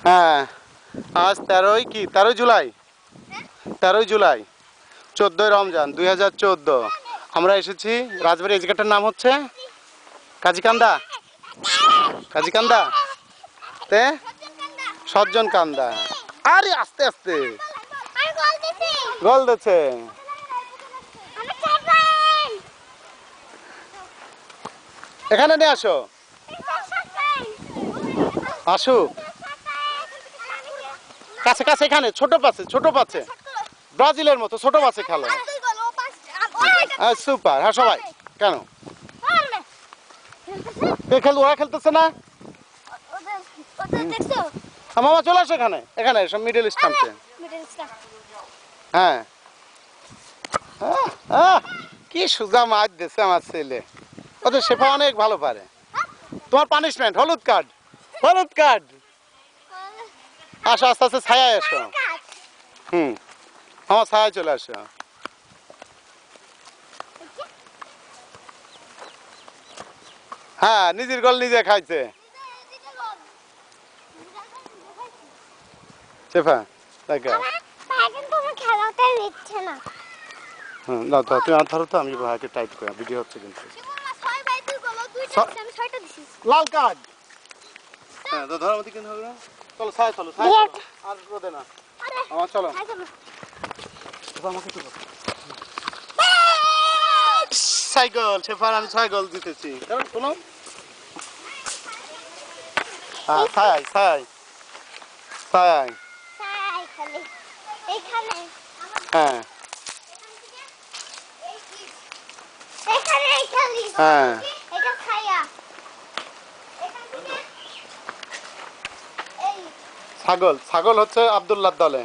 হ্যাঁ, আজ 13 জুলাই, 13 জুলাই, 14 রমজান 2014। আমরা এসেছি রাজবাড়ি। এই জায়গাটার নাম হচ্ছে কাজীকান্দা। কাজীকান্দা তে সজ্জন কান্দা। আরে আস্তে আস্তে গোল দিচ্ছে। এখানে নিয়ে আসো, আসুক কাছে কাছে। এখানে ছোট পাচ্ছে, ছোট পাচ্ছে, ব্রাজিলের মতো ছোট পাচ্ছে খেলো। সুপার। হ্যাঁ সবাই কেন কে খেলতো? ওরা খেলতেছে না। মামা চলে আসো এখানে, এখানে সব মিডল ইস্ট নামছে। হ্যাঁ, কি সুজা মাছ দিচ্ছে আমার ছেলে। ওদের শেফা অনেক ভালো পারে। তোমার পানিশমেন্ট হলুদ কার্ড, হলুদ কার্ড। আসো আস্তে আস্তে ছায়ায় এসো। আমার ছায়ায় চলে আসো। হ্যাঁ, নিজের গোল নিজে খাইছে শেফা। দেখো না তো, তুমি আর ধরো তো, আমি ভাইকে টাইট করে ভিডিও হচ্ছে কিন্তু। লাল কার্ড। হ্যাঁ তো ধরো আমাদের কিন্তু হবে না। চলো ছায়া, চলো ছায়া, আর রোদে না। আমার চলো আমাকে একটু সাইকেল শেফার, আমি সাইকেল জিতেছি। শোনো, হ্যাঁ ছায় ছায় ছায়। হ্যাঁ হ্যাঁ, ছাগল, ছাগল হচ্ছে আব্দুল্লাহর দলে।